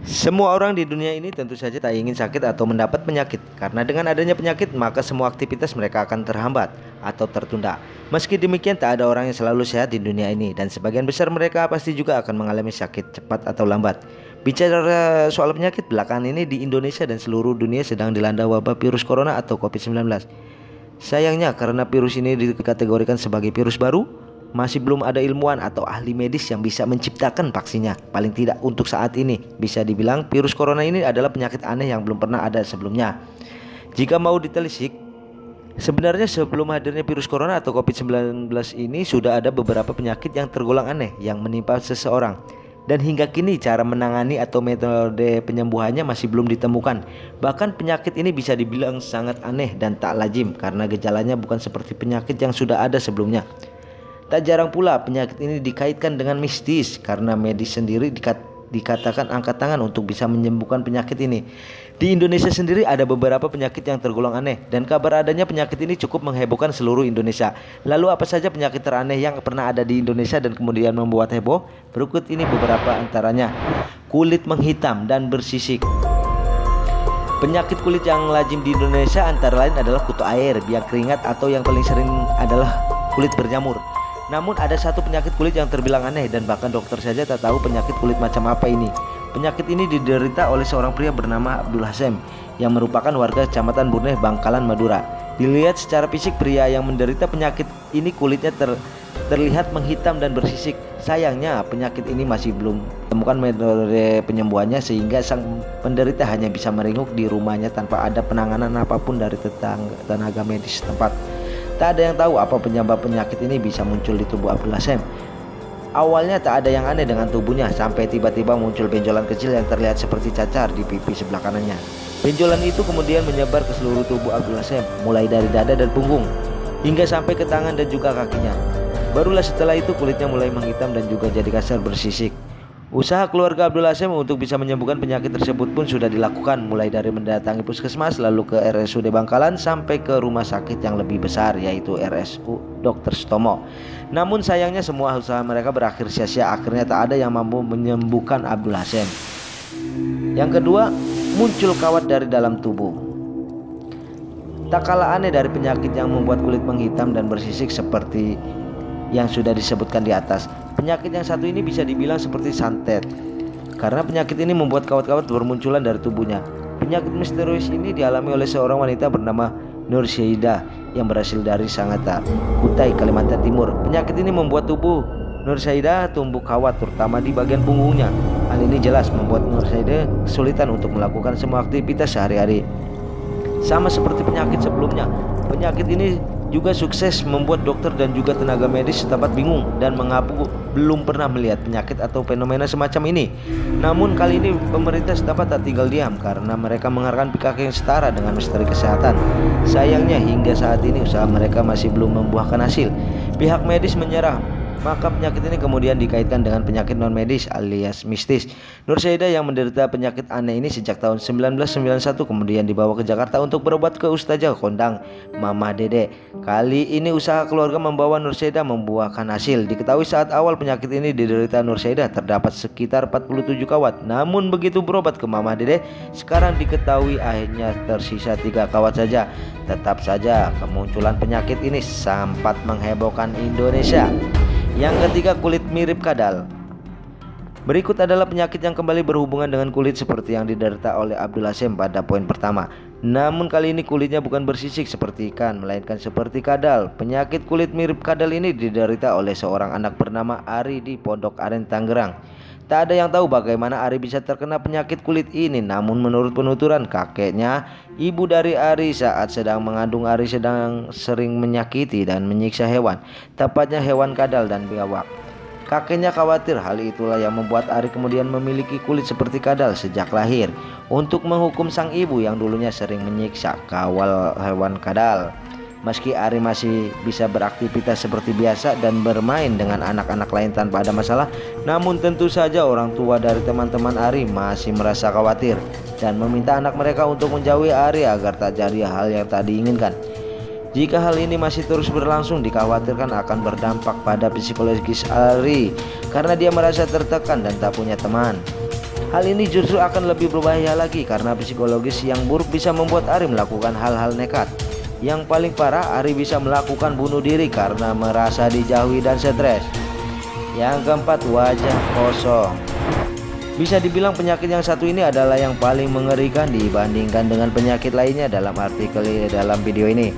Semua orang di dunia ini tentu saja tak ingin sakit atau mendapat penyakit. Karena dengan adanya penyakit, maka semua aktivitas mereka akan terhambat atau tertunda. Meski demikian, tak ada orang yang selalu sehat di dunia ini, dan sebagian besar mereka pasti juga akan mengalami sakit cepat atau lambat. Bicara soal penyakit, belakangan ini di Indonesia dan seluruh dunia sedang dilanda wabah virus corona atau COVID-19. Sayangnya karena virus ini dikategorikan sebagai virus baru, masih belum ada ilmuwan atau ahli medis yang bisa menciptakan vaksinnya. Paling tidak untuk saat ini, bisa dibilang virus corona ini adalah penyakit aneh yang belum pernah ada sebelumnya. Jika mau ditelisik, sebenarnya sebelum hadirnya virus corona atau COVID-19 ini sudah ada beberapa penyakit yang tergolong aneh yang menimpa seseorang. Dan hingga kini cara menangani atau metode penyembuhannya masih belum ditemukan. Bahkan penyakit ini bisa dibilang sangat aneh dan tak lazim karena gejalanya bukan seperti penyakit yang sudah ada sebelumnya. Tak jarang pula penyakit ini dikaitkan dengan mistis karena medis sendiri dikatakan angkat tangan untuk bisa menyembuhkan penyakit ini. Di Indonesia sendiri ada beberapa penyakit yang tergolong aneh dan kabar adanya penyakit ini cukup menghebohkan seluruh Indonesia. Lalu apa saja penyakit teraneh yang pernah ada di Indonesia dan kemudian membuat heboh? Berikut ini beberapa antaranya. Kulit menghitam dan bersisik. Penyakit kulit yang lazim di Indonesia antara lain adalah kutu air, biang keringat, atau yang paling sering adalah kulit berjamur. Namun ada satu penyakit kulit yang terbilang aneh dan bahkan dokter saja tak tahu penyakit kulit macam apa ini. Penyakit ini diderita oleh seorang pria bernama Abdul Hasyim yang merupakan warga Kecamatan Burneh, Bangkalan, Madura. Dilihat secara fisik, pria yang menderita penyakit ini kulitnya terlihat menghitam dan bersisik. Sayangnya penyakit ini masih belum ditemukan metode penyembuhannya sehingga sang penderita hanya bisa meringuk di rumahnya tanpa ada penanganan apapun dari tenaga medis setempat. Tak ada yang tahu apa penyebab penyakit ini bisa muncul di tubuh Abdul Hasyim. Awalnya tak ada yang aneh dengan tubuhnya sampai tiba-tiba muncul benjolan kecil yang terlihat seperti cacar di pipi sebelah kanannya. Benjolan itu kemudian menyebar ke seluruh tubuh Abdul Hasyim, mulai dari dada dan punggung hingga sampai ke tangan dan juga kakinya. Barulah setelah itu kulitnya mulai menghitam dan juga jadi kasar bersisik. Usaha keluarga Abdul Hasyim untuk bisa menyembuhkan penyakit tersebut pun sudah dilakukan, mulai dari mendatangi puskesmas, lalu ke RSUD Bangkalan, sampai ke rumah sakit yang lebih besar yaitu RSU Dr. Sutomo. Namun sayangnya semua usaha mereka berakhir sia-sia. Akhirnya tak ada yang mampu menyembuhkan Abdul Hasyim. Yang kedua, muncul kawat dari dalam tubuh. Tak kalah aneh dari penyakit yang membuat kulit menghitam dan bersisik seperti yang sudah disebutkan di atas, penyakit yang satu ini bisa dibilang seperti santet karena penyakit ini membuat kawat-kawat bermunculan dari tubuhnya. Penyakit misterius ini dialami oleh seorang wanita bernama Nur Syaidah yang berasal dari Sangatta, Kutai, Kalimantan Timur. Penyakit ini membuat tubuh Nur Syaidah tumbuh kawat terutama di bagian punggungnya. Hal ini jelas membuat Nur Syaidah kesulitan untuk melakukan semua aktivitas sehari-hari. Sama seperti penyakit sebelumnya, penyakit ini juga sukses membuat dokter dan juga tenaga medis setempat bingung dan mengaku belum pernah melihat penyakit atau fenomena semacam ini. Namun kali ini pemerintah setempat tak tinggal diam karena mereka mengharapkan pihak yang setara dengan misteri kesehatan. Sayangnya hingga saat ini usaha mereka masih belum membuahkan hasil. Pihak medis menyerah. Maka penyakit ini kemudian dikaitkan dengan penyakit non medis alias mistis. Nur Syaidah yang menderita penyakit aneh ini sejak tahun 1991 kemudian dibawa ke Jakarta untuk berobat ke Ustazah kondang Mama Dede. Kali ini usaha keluarga membawa Nur Syaidah membuahkan hasil. Diketahui saat awal penyakit ini diderita Nur Syaidah terdapat sekitar 47 kawat. Namun begitu berobat ke Mama Dede, sekarang diketahui akhirnya tersisa 3 kawat saja. Tetap saja kemunculan penyakit ini sempat menghebohkan Indonesia. Yang ketiga, kulit mirip kadal. Berikut adalah penyakit yang kembali berhubungan dengan kulit seperti yang diderita oleh Abdul Hasyim pada poin pertama. Namun kali ini kulitnya bukan bersisik seperti ikan, melainkan seperti kadal. Penyakit kulit mirip kadal ini diderita oleh seorang anak bernama Ari di Pondok Aren, Tangerang. Tak ada yang tahu bagaimana Ari bisa terkena penyakit kulit ini. Namun menurut penuturan kakeknya, ibu dari Ari saat sedang mengandung, Ari sedang sering menyakiti dan menyiksa hewan, tepatnya hewan kadal dan biawak. Kakeknya khawatir hal itulah yang membuat Ari kemudian memiliki kulit seperti kadal sejak lahir untuk menghukum sang ibu yang dulunya sering menyiksa kawal hewan kadal. Meski Ari masih bisa beraktivitas seperti biasa dan bermain dengan anak-anak lain tanpa ada masalah, namun tentu saja orang tua dari teman-teman Ari masih merasa khawatir dan meminta anak mereka untuk menjauhi Ari agar tak jadi hal yang tak diinginkan. Jika hal ini masih terus berlangsung, dikhawatirkan akan berdampak pada psikologis Ari karena dia merasa tertekan dan tak punya teman. Hal ini justru akan lebih berbahaya lagi karena psikologis yang buruk bisa membuat Ari melakukan hal-hal nekat. Yang paling parah, Ari bisa melakukan bunuh diri karena merasa dijauhi dan stres. Yang keempat, wajah kosong. Bisa dibilang penyakit yang satu ini adalah yang paling mengerikan dibandingkan dengan penyakit lainnya dalam artikel dalam video ini.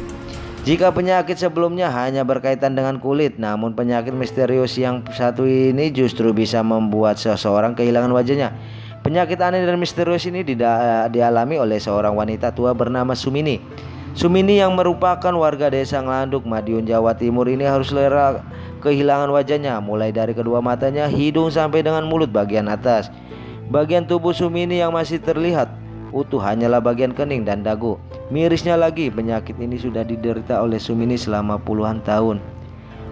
Jika penyakit sebelumnya hanya berkaitan dengan kulit, namun penyakit misterius yang satu ini justru bisa membuat seseorang kehilangan wajahnya. Penyakit aneh dan misterius ini dialami oleh seorang wanita tua bernama Sumini. Sumini yang merupakan warga desa Nglanduk, Madiun, Jawa Timur ini harus rela kehilangan wajahnya, mulai dari kedua matanya, hidung sampai dengan mulut bagian atas. Bagian tubuh Sumini yang masih terlihat utuh hanyalah bagian kening dan dagu. Mirisnya lagi, penyakit ini sudah diderita oleh Sumini selama puluhan tahun.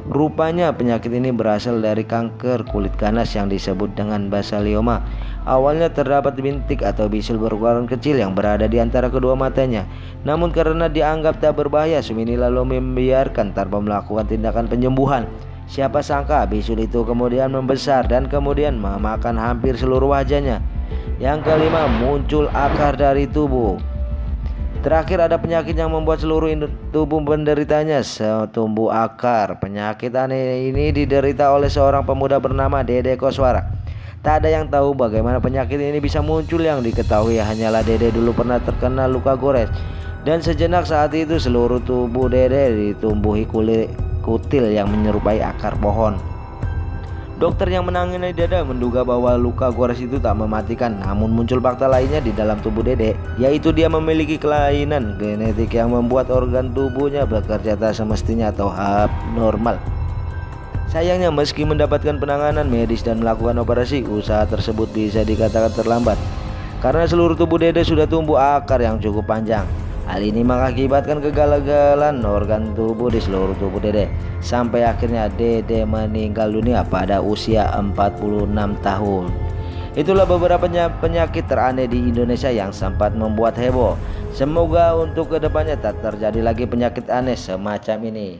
Rupanya penyakit ini berasal dari kanker kulit ganas yang disebut dengan basalioma. Awalnya terdapat bintik atau bisul berukuran kecil yang berada di antara kedua matanya. Namun karena dianggap tak berbahaya, Sumini lalu membiarkan tanpa melakukan tindakan penyembuhan. Siapa sangka bisul itu kemudian membesar dan kemudian memakan hampir seluruh wajahnya. Yang kelima, muncul akar dari tubuh. Terakhir, ada penyakit yang membuat seluruh tubuh penderitanya tumbuh akar. Penyakit aneh ini diderita oleh seorang pemuda bernama Dede Koswara. Tak ada yang tahu bagaimana penyakit ini bisa muncul. Yang diketahui hanyalah Dede dulu pernah terkena luka gores, dan sejenak saat itu seluruh tubuh Dede ditumbuhi kutil yang menyerupai akar pohon. Dokter yang menangani Dede menduga bahwa luka gores itu tak mematikan, namun muncul fakta lainnya di dalam tubuh Dede, yaitu dia memiliki kelainan genetik yang membuat organ tubuhnya bekerja tak semestinya atau abnormal. Sayangnya, meski mendapatkan penanganan medis dan melakukan operasi, usaha tersebut bisa dikatakan terlambat karena seluruh tubuh Dede sudah tumbuh akar yang cukup panjang. Hal ini mengakibatkan kegagalan organ tubuh di seluruh tubuh Dede, sampai akhirnya Dede meninggal dunia pada usia 46 tahun. Itulah beberapa penyakit teraneh di Indonesia yang sempat membuat heboh. Semoga untuk kedepannya tak terjadi lagi penyakit aneh semacam ini.